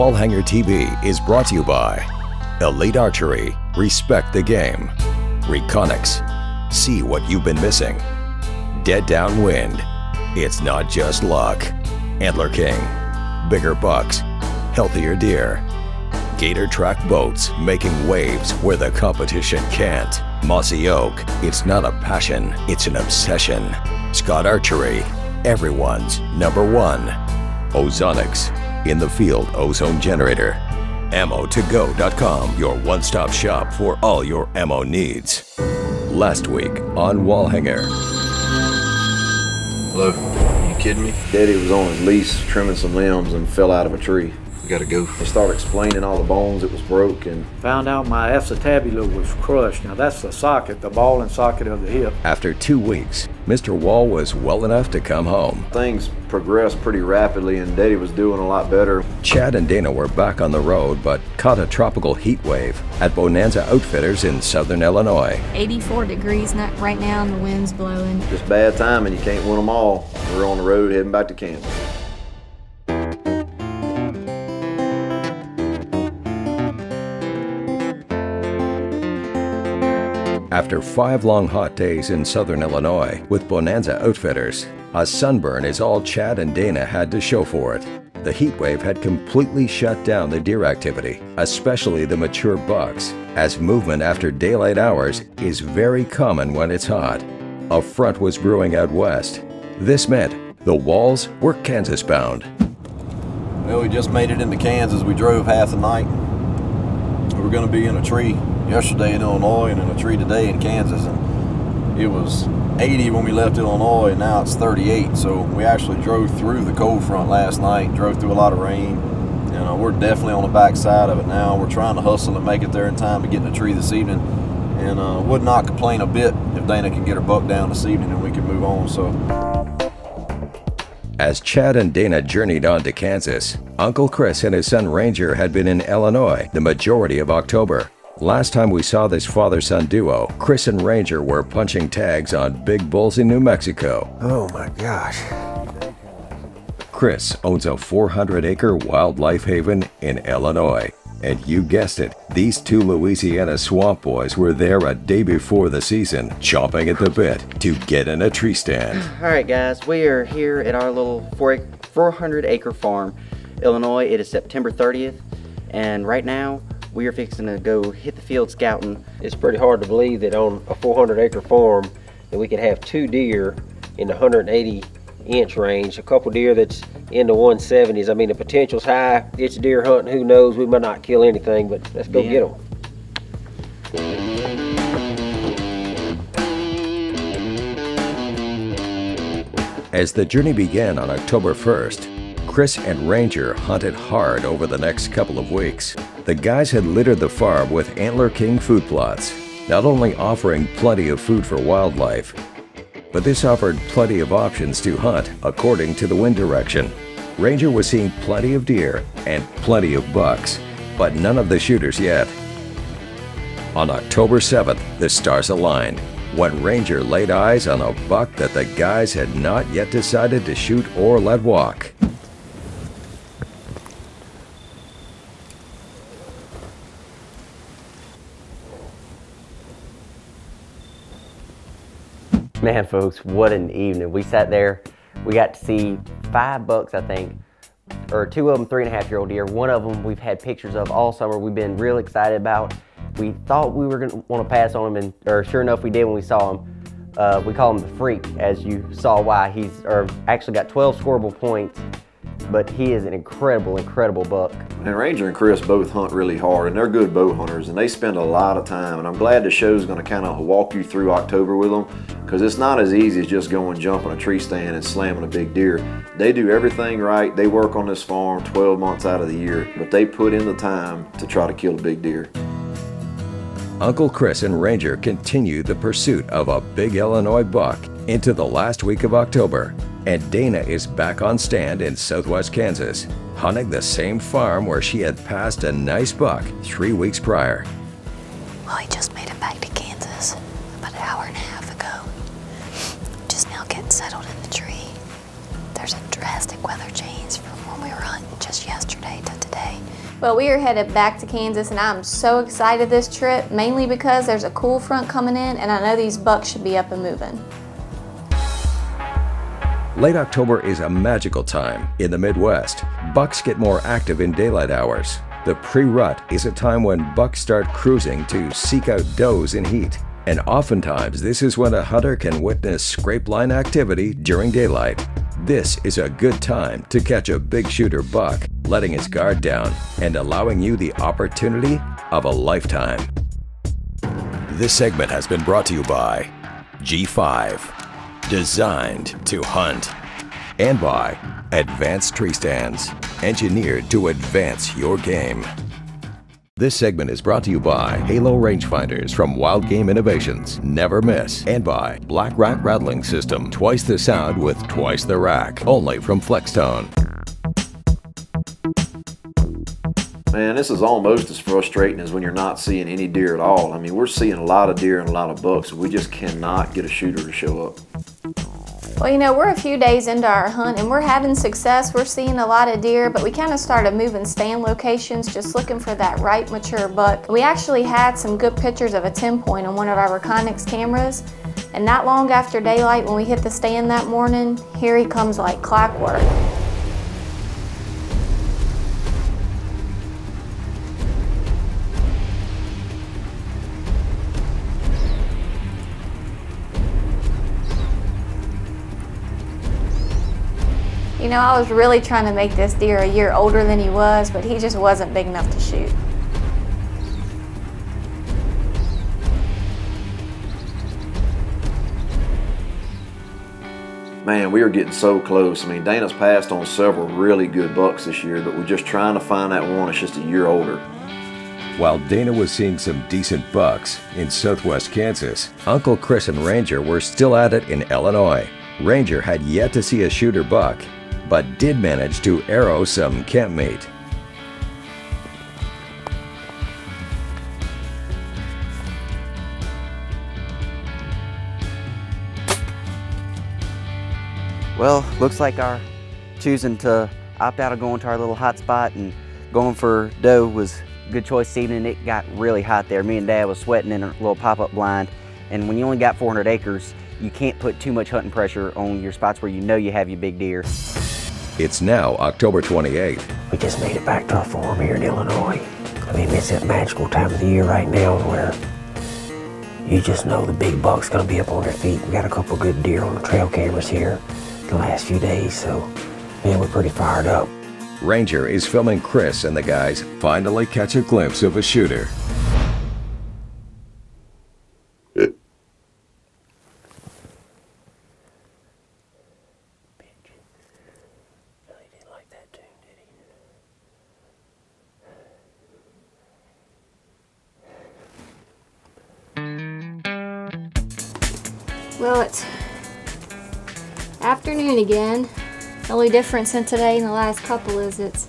Wallhanger TV is brought to you by Elite Archery, Respect the Game, Reconics, See What You've Been Missing, Dead Downwind, It's Not Just Luck, Antler King, Bigger Bucks, Healthier Deer, Gator Track Boats, making waves where the competition can't. Mossy Oak, it's not a passion, it's an obsession. Scott Archery, everyone's #1. Ozonics, in the field ozone generator. Ammo2go.com, your one-stop shop for all your ammo needs. Last week on Wallhanger. Hello, are you kidding me? Daddy was on his lease trimming some limbs and fell out of a tree. We gotta go. He started explaining all the bones that was broke and found out my acetabulum was crushed. Now that's the socket, the ball and socket of the hip. After 2 weeks, Mr. Wall was well enough to come home. Things progressed pretty rapidly and Daddy was doing a lot better. Chad and Dana were back on the road but caught a tropical heat wave at Bonanza Outfitters in southern Illinois. 84 degrees right now and the wind's blowing. Just bad timing, you can't win them all. We're on the road heading back to Kansas. After 5 long hot days in southern Illinois with Bonanza Outfitters, a sunburn is all Chad and Dana had to show for it. The heat wave had completely shut down the deer activity, especially the mature bucks, as movement after daylight hours is very common when it's hot. A front was brewing out west. This meant the Walls were Kansas bound. Well, we just made it into Kansas. We drove half the night. We were gonna be in a tree yesterday in Illinois and in a tree today in Kansas, and it was 80 when we left Illinois and now it's 38. So we actually drove through the cold front last night, drove through a lot of rain, and we're definitely on the back side of it now. We're trying to hustle and make it there in time to get in the tree this evening, and would not complain a bit if Dana can get her buck down this evening and we can move on. So as Chad and Dana journeyed on to Kansas, Uncle Chris and his son Ranger had been in Illinois the majority of October. Last time we saw this father-son duo, Chris and Ranger were punching tags on big bulls in New Mexico. Oh my gosh. Chris owns a 400-acre wildlife haven in Illinois. And you guessed it, these 2 Louisiana swamp boys were there a day before the season, chomping at the bit to get in a tree stand. All right guys, we are here at our little 400-acre farm, Illinois. It is September 30th, and right now, we are fixing to go hit the field scouting. It's pretty hard to believe that on a 400-acre farm that we could have 2 deer in the 180-inch range, a couple deer that's in the 170s. I mean, the potential's high. It's deer hunting, who knows? We might not kill anything, but let's go get them. As the journey began on October 1st, Chris and Ranger hunted hard over the next couple of weeks. The guys had littered the farm with Antler King food plots, not only offering plenty of food for wildlife, but this offered plenty of options to hunt according to the wind direction. Ranger was seeing plenty of deer and plenty of bucks, but none of the shooters yet. On October 7th, the stars aligned when Ranger laid eyes on a buck that the guys had not yet decided to shoot or let walk. Man, folks, what an evening. We sat there, we got to see 5 bucks, I think, or 2 of them 3.5-year-old deer. One of them we've had pictures of all summer. We've been real excited about. We thought we were gonna want to pass on him, or sure enough we did when we saw him. We call him the Freak, as you saw why. He's actually got 12 scoreable points, but he is an incredible, incredible buck. And Ranger and Chris both hunt really hard, and they're good bow hunters, and they spend a lot of time, and I'm glad the show's gonna kind of walk you through October with them, because it's not as easy as just going jumping a tree stand and slamming a big deer. They do everything right. They work on this farm 12 months out of the year, but they put in the time to try to kill a big deer. Uncle Chris and Ranger continued the pursuit of a big Illinois buck into the last week of October, and Dana is back on stand in southwest Kansas, hunting the same farm where she had passed a nice buck 3 weeks prior. Well, he just made it back to Kansas about an hour and a half ago. Just now getting settled in the tree. There's a drastic weather change from when we were hunting just yesterday to today. Well, we are headed back to Kansas, and I'm so excited this trip, mainly because there's a cool front coming in, and I know these bucks should be up and moving. Late October is a magical time in the Midwest. Bucks get more active in daylight hours. The pre-rut is a time when bucks start cruising to seek out does in heat. And oftentimes, this is when a hunter can witness scrape line activity during daylight. This is a good time to catch a big shooter buck, letting his guard down and allowing you the opportunity of a lifetime. This segment has been brought to you by G5, designed to hunt, and by Advanced Tree Stands, engineered to advance your game. This segment is brought to you by Halo Rangefinders from Wild Game Innovations, never miss, and by Black Rack Rattling System, twice the sound with twice the rack, only from Flextone. Man, this is almost as frustrating as when you're not seeing any deer at all. I mean, we're seeing a lot of deer and a lot of bucks. We just cannot get a shooter to show up. Well, you know, we're a few days into our hunt and we're having success. We're seeing a lot of deer, but we kind of started moving stand locations, just looking for that right mature buck. We actually had some good pictures of a 10-point on one of our Reconyx cameras, and not long after daylight when we hit the stand that morning, here he comes like clockwork. You know, I was really trying to make this deer a year older than he was, but he just wasn't big enough to shoot. Man, we are getting so close. I mean, Dana's passed on several really good bucks this year, but we're just trying to find that one that's just a year older. While Dana was seeing some decent bucks in southwest Kansas, Uncle Chris and Ranger were still at it in Illinois. Ranger had yet to see a shooter buck, but did manage to arrow some camp meat. Well, looks like our choosing to opt out of going to our little hot spot and going for doe was a good choice this evening. It got really hot there. Me and Dad was sweating in a little pop-up blind, and when you only got 400 acres, you can't put too much hunting pressure on your spots where you know you have your big deer. It's now October 28th. We just made it back to our farm here in Illinois. I mean, it's that magical time of the year right now where you just know the big buck's gonna be up on their feet. We got a couple good deer on the trail cameras here the last few days, so man, we're pretty fired up. Ranger is filming Chris and the guys finally catch a glimpse of a shooter. Well, it's afternoon again. The only difference in today and the last couple is it's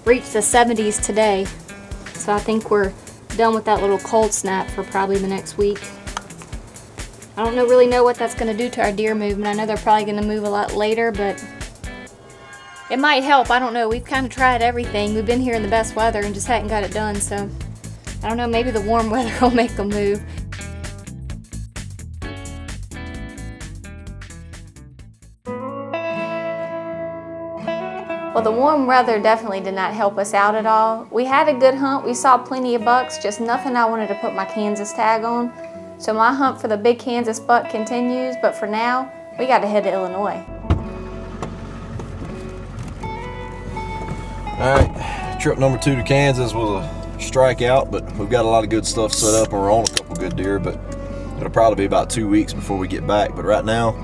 reached the 70s today. So I think we're done with that little cold snap for probably the next week. I don't really know what that's going to do to our deer movement. I know they're probably going to move a lot later, but it might help. I don't know. We've kind of tried everything. We've been here in the best weather and just hadn't got it done. So I don't know, maybe the warm weather will make them move. Well, the warm weather definitely did not help us out at all. We had a good hunt. We saw plenty of bucks, just nothing I wanted to put my Kansas tag on. So my hunt for the big Kansas buck continues, but for now, we got to head to Illinois. All right, trip number 2 to Kansas was a strikeout, but we've got a lot of good stuff set up and we're on a couple good deer, but it'll probably be about 2 weeks before we get back. But right now,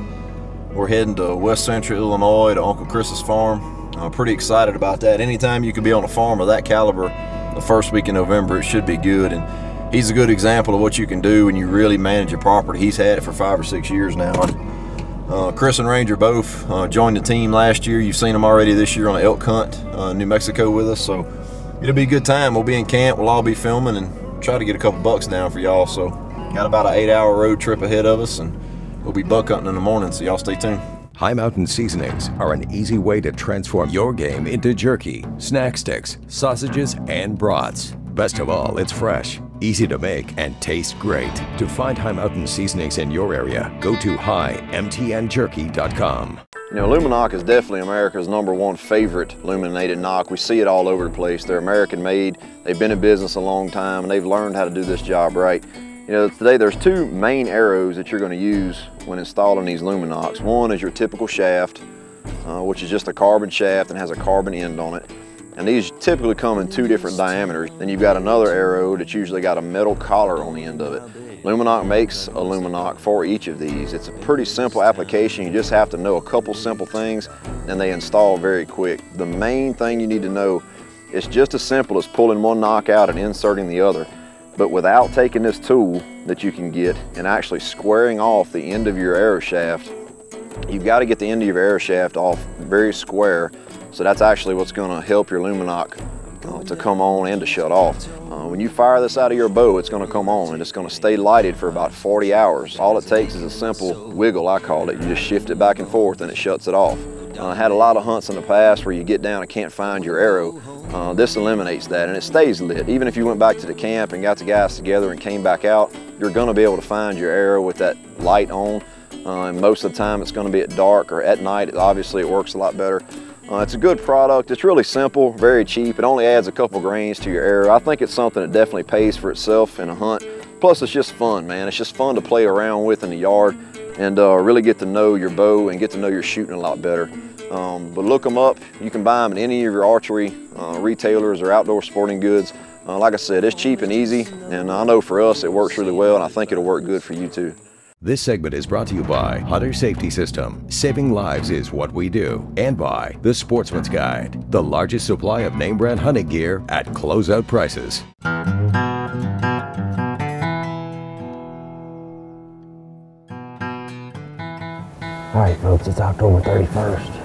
we're heading to West Central Illinois to Uncle Chris's farm. I'm pretty excited about that. Anytime you can be on a farm of that caliber the first week in November, it should be good. And he's a good example of what you can do when you really manage your property. He's had it for 5 or 6 years now. Chris and Ranger both joined the team last year. You've seen them already this year on an elk hunt in New Mexico with us. So it'll be a good time. We'll be in camp. We'll all be filming and try to get a couple bucks down for y'all. So got about an 8-hour road trip ahead of us, and we'll be buck hunting in the morning. So y'all stay tuned. High Mountain seasonings are an easy way to transform your game into jerky, snack sticks, sausages, and brats. Best of all, it's fresh, easy to make, and tastes great. To find High Mountain seasonings in your area, go to highmtnjerky.com. You know, Luminoc is definitely America's #1 favorite illuminated knock. We see it all over the place. They're American made. They've been in business a long time and they've learned how to do this job right. You know, today there's 2 main arrows that you're going to use when installing these Luminocs. One is your typical shaft, which is just a carbon shaft and has a carbon end on it. And these typically come in 2 different diameters. Then you've got another arrow that's usually got a metal collar on the end of it. Luminoc makes a Luminoc for each of these. It's a pretty simple application. You just have to know a couple simple things and they install very quick. The main thing you need to know is just as simple as pulling one knock out and inserting the other. But without taking this tool that you can get and actually squaring off the end of your arrow shaft, you've got to get the end of your arrow shaft off very square. So that's actually what's going to help your Luminoc to come on and to shut off. When you fire this out of your bow, it's going to come on and it's going to stay lighted for about 40 hours. All it takes is a simple wiggle, I call it. You just shift it back and forth and it shuts it off. I had a lot of hunts in the past where you get down and can't find your arrow. This eliminates that and it stays lit. Even if you went back to the camp and got the guys together and came back out, you're going to be able to find your arrow with that light on. And most of the time it's going to be at dark or at night. Obviously it works a lot better. It's a good product. It's really simple, very cheap. It only adds a couple grains to your arrow. I think it's something that definitely pays for itself in a hunt. Plus it's just fun, man. It's just fun to play around with in the yard and really get to know your bow and get to know your shooting a lot better. But look them up. You can buy them in any of your archery retailers or outdoor sporting goods. Like I said, it's cheap and easy, and I know for us it works really well, and I think it'll work good for you too. This segment is brought to you by Hunter Safety System. Saving lives is what we do. And by The Sportsman's Guide, the largest supply of name brand hunting gear at closeout prices. All right, folks, it's October 31st.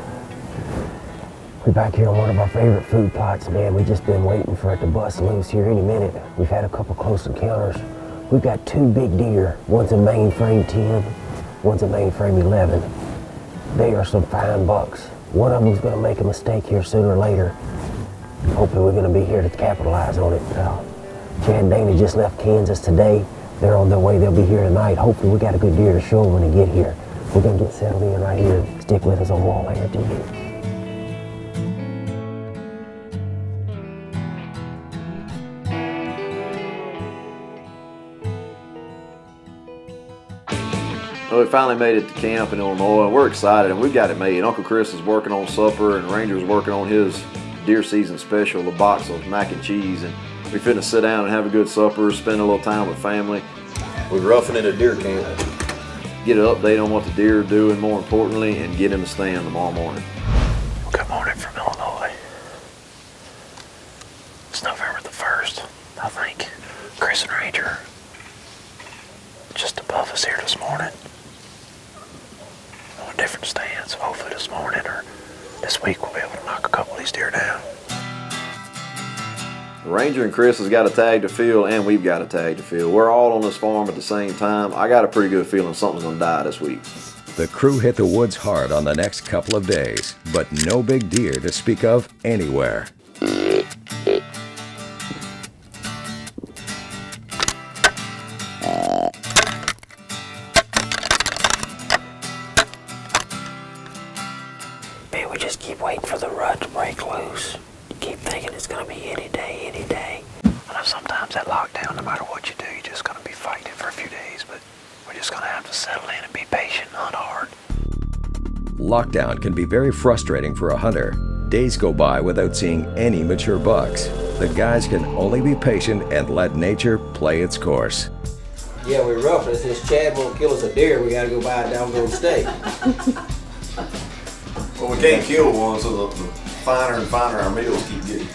We're back here on one of our favorite food plots, man. We've just been waiting for it to bust loose here any minute. We've had a couple close encounters. We've got 2 big deer. One's a mainframe 10, one's a mainframe 11. They are some fine bucks. One of them's gonna make a mistake here sooner or later. Hopefully we're gonna be here to capitalize on it. Chad and Dana just left Kansas today. They're on their way, they'll be here tonight. Hopefully we got a good deer to show when they get here. We're gonna get settled in right here. Stick with us on Wallhanger TV. Well, we finally made it to camp in Illinois and we're excited and we got it made. Uncle Chris is working on supper and Ranger's working on his deer season special, a box of mac and cheese, and we finna sit down and have a good supper, spend a little time with family. We're roughing it at deer camp. Get an update on what the deer are doing, more importantly, and get in the stand tomorrow morning. Good morning from Illinois. It's November the 1st, I think. Chris and Ranger just above us here this morning. On different stands. Hopefully this morning or this week we'll be able to knock a couple of these deer down. Ranger and Chris has got a tag to fill and we've got a tag to fill. We're all on this farm at the same time. I got a pretty good feeling something's gonna die this week. The crew hit the woods hard on the next couple of days, but no big deer to speak of anywhere. Man, we just keep waiting for the rut to break loose. You keep thinking it's gonna be any day, any day. I know sometimes that lockdown, no matter what you do, you're just gonna be fighting it for a few days, but we're just gonna have to settle in and be patient and hunt hard. Lockdown can be very frustrating for a hunter. Days go by without seeing any mature bucks. The guys can only be patient and let nature play its course. Yeah, we're roughing it. Since Chad won't kill us a deer, we gotta go buy a downgrade steak. Well, we can't kill one, so the finer and finer our meals keep getting.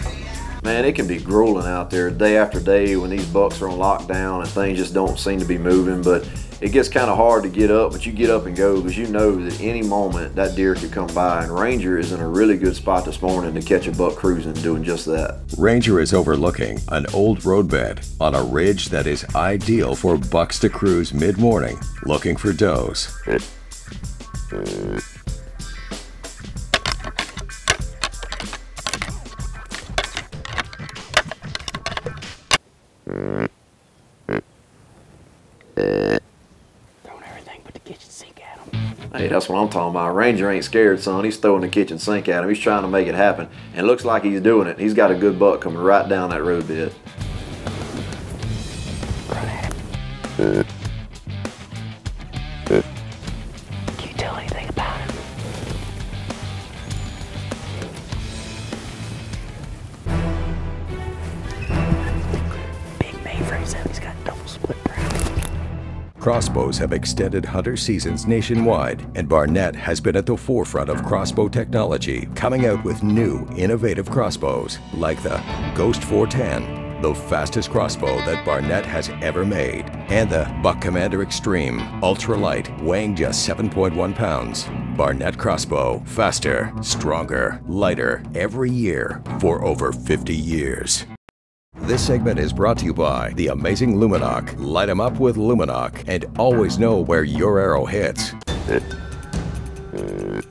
Man, it can be grueling out there day after day when these bucks are on lockdown and things just don't seem to be moving, but it gets kind of hard to get up, but you get up and go because you know that any moment that deer could come by, and Ranger is in a really good spot this morning to catch a buck cruising doing just that. Ranger is overlooking an old roadbed on a ridge that is ideal for bucks to cruise mid-morning looking for does. Hey, that's what I'm talking about. Ranger ain't scared, son. He's throwing the kitchen sink at him. He's trying to make it happen. And it looks like he's doing it. He's got a good buck coming right down that road bed. Can you tell anything about him? Big mainframe, he's got double split brown. Crossbows have extended hunter seasons nationwide, and Barnett has been at the forefront of crossbow technology, coming out with new, innovative crossbows like the Ghost 410, the fastest crossbow that Barnett has ever made, and the Buck Commander Extreme, ultralight, weighing just 7.1 pounds. Barnett crossbow, faster, stronger, lighter, every year for over 50 years. This segment is brought to you by the amazing Luminoc. Light 'em up with Luminoc and always know where your arrow hits.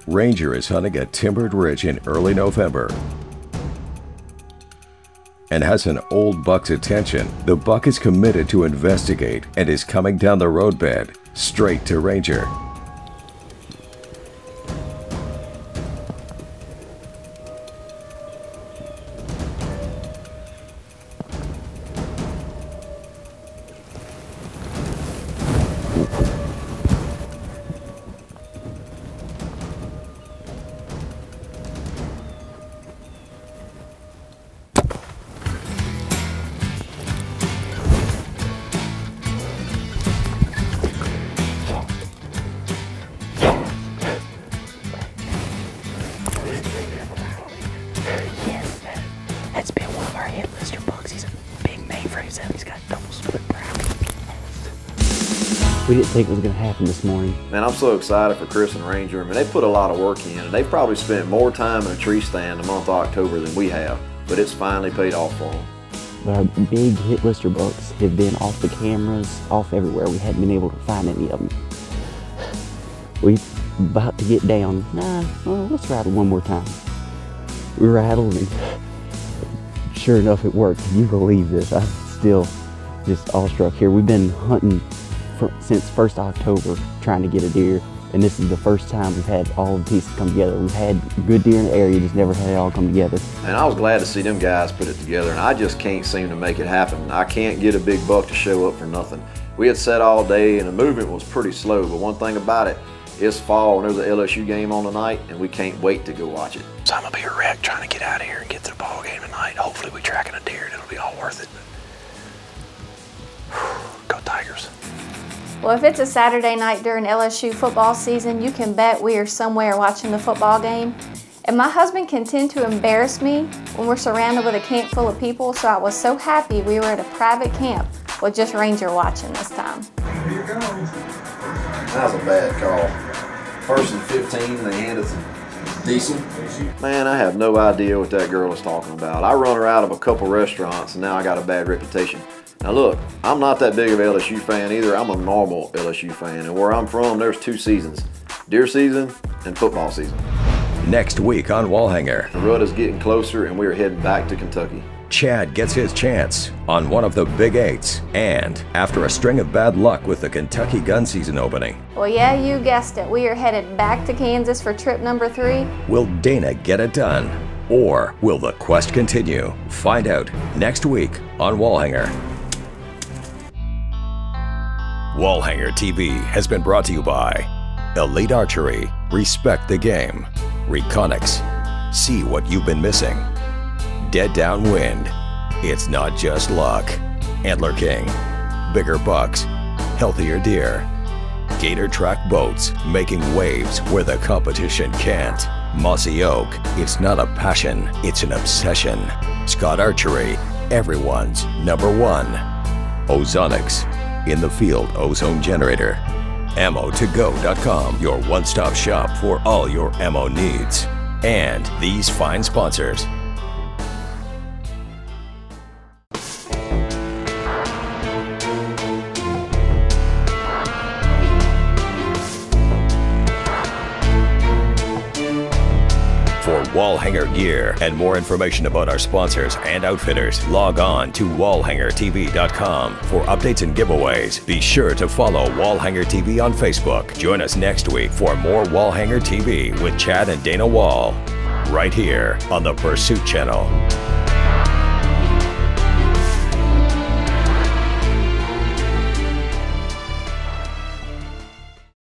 Ranger is hunting a timbered ridge in early November and has an old buck's attention. The buck is committed to investigate and is coming down the roadbed straight to Ranger. That's been one of our hit lister bucks. He's a big mainframe, he's got double split brown. We didn't think it was going to happen this morning. Man, I'm so excited for Chris and Ranger. I mean, they put a lot of work in, and they probably spent more time in a tree stand the month of October than we have, but it's finally paid off for them. But our big hit lister bucks have been off the cameras, off everywhere. We hadn't been able to find any of them. We about to get down. Let's rattle one more time. We rattled, and sure enough, it worked. Can you believe this? I'm still just awestruck here. We've been hunting since 1st October trying to get a deer, and this is the first time we've had all the pieces come together. We've had good deer in the area, just never had it all come together. And I was glad to see them guys put it together, and I just can't seem to make it happen. I can't get a big buck to show up for nothing. We had sat all day, and the movement was pretty slow, but one thing about it, it's fall, and there's an LSU game on tonight, and we can't wait to go watch it. So I'm gonna be a wreck trying to get out of here and get to the ball game tonight. Hopefully we tracking a deer and it'll be all worth it. Go Tigers. Well, if it's a Saturday night during LSU football season, you can bet we are somewhere watching the football game. And my husband can tend to embarrass me when we're surrounded with a camp full of people, so I was so happy we were at a private camp with just Ranger watching this time. Here you go. That was a bad call. 1st and 15, they handed some diesel. Man, I have no idea what that girl is talking about. I run her out of a couple restaurants, and now I got a bad reputation. Now look, I'm not that big of an LSU fan either. I'm a normal LSU fan, and where I'm from, there's 2 seasons. Deer season and football season. Next week on Wallhanger, The rut is getting closer, and we are heading back to Kentucky. Chad gets his chance on one of the Big Eights, and after a string of bad luck with the Kentucky gun season opening, Well, yeah, you guessed it. We are headed back to Kansas for trip number 3. will Dana get it done? Or will the quest continue? Find out next week on Wallhanger. Wallhanger TV has been brought to you by Elite Archery, Respect the Game, Reconics, See What You've Been Missing, Dead Downwind, It's Not Just Luck, Antler King, Bigger Bucks, Healthier Deer, Gator Track Boats, making waves where the competition can't, Mossy Oak, it's not a passion, it's an obsession, Scott Archery, everyone's #1, Ozonics, in the field ozone generator, ammo2go.com, your one-stop shop for all your ammo needs, and these fine sponsors. For wall hanger gear, and more information about our sponsors and outfitters, log on to wallhangertv.com for updates and giveaways. Be sure to follow Wallhanger TV on Facebook. Join us next week for more Wallhanger TV with Chad and Dana Wall, right here on the Pursuit Channel.